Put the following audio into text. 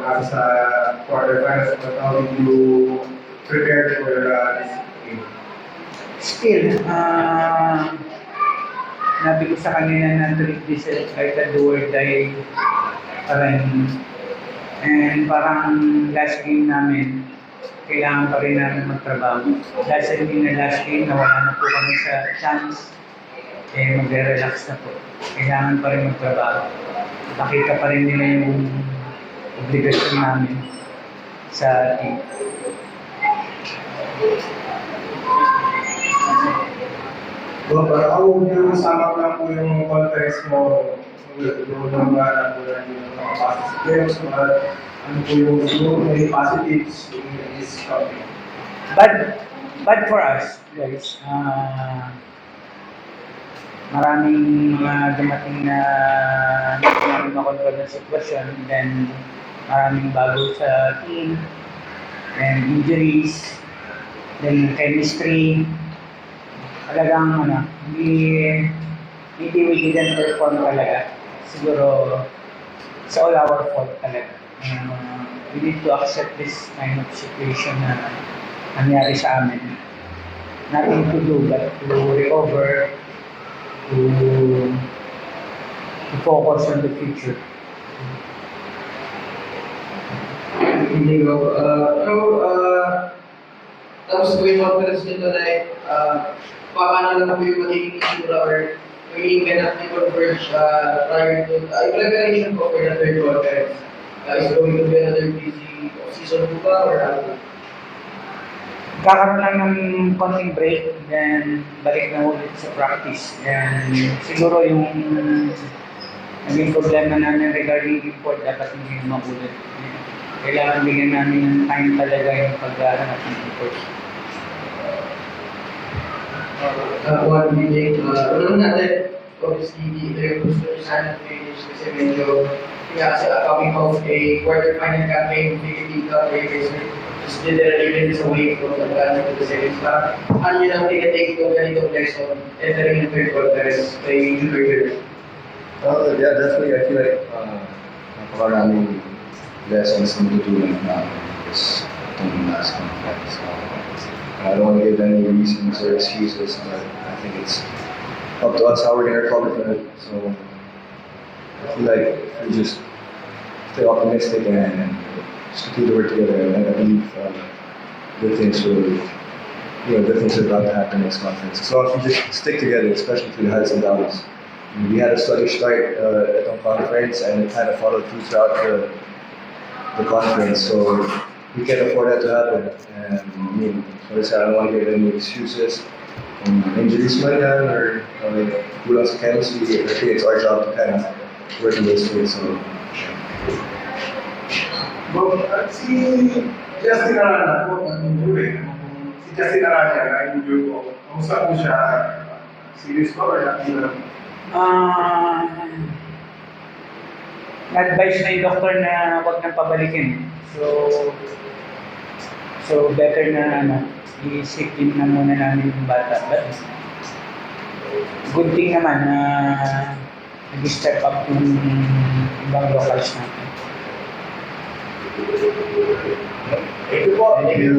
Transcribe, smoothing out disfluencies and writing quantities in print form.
pag-asa sa quarterfinals, but how did you prepare for this game? Still, nabi ko sa kanila na to this like a do or die pa rin. And parang last game namin, kailangan pa rin namin magtrabaho. Dahil hindi na last game, nawala na po kami sa chance, eh magre-relax na po. Kailangan pa rin magtrabaho. Nakita pa rin nila yung obligasyon namin sa team. Well, pero ako yung kasama ko lang po yung conference mo, yung nanggaran po na yung nakapasok sa games, ano po yung may positives in this topic. But for us, guys, maraming mga dumating na namin makontrol na sitwasyon, then maraming bago sa team, and injuries, then chemistry. Talagang hindi we didn't perform talaga. Siguro it's all our fault talaga. We need to accept this kind of situation na nangyari sa amin. Nothing to do but to recover, to focus on the future. Hindi ko. Tapos gawin conference nito na paano lang po yung magiging isura or magiging ganap ni converge prior to preparation po for the third conference. Is going to be another busy season po ba or ano? Kakaroon lang ng konting break, then balik na ulit sa practice. And siguro yung naging problema namin regarding import, dapat hindi makulit. Kailangan bigyan namin ng time talaga yung paghahanap ng import. What do you think? Alam natin, obviously, yung gusto nyo sana finish kasi medyo kasi coming off a quarterfinal campaign, Philippine Cup, just literally minutes away from the advancing to the series. Ano yun ang tinatake ko ganitong lesson entering the third conference kay Junior Year? Yeah, definitely. I feel like napakaraming lessons na natutunan namin this itong last conference. I don't want to give any reasons or excuses, but I think it's up to us how we're going to recover from it. So I feel like if we just stay optimistic and just continue to work together, and I believe good things will about to happen next conference. So if we just stick together, especially through the highs and lows. We had a sluggish start at the conference, and it kind of followed through throughout the conference. So we can't afford that to happen. And I mean, so I don't want to give any excuses. Injuries man yan, or kulang sa chemistry. I think it's our job to kind of work in this way. So. Well, si Justin Arana po, si Justin Arana, na-injure po. Kamusta po siya? Serious ba or not? Na-advise na yung doktor na huwag nang pabalikin. So better na i-sick in na muna namin yung bata. But good thing naman na nag-step up yung ibang locals natin. Thank you po. Thank you.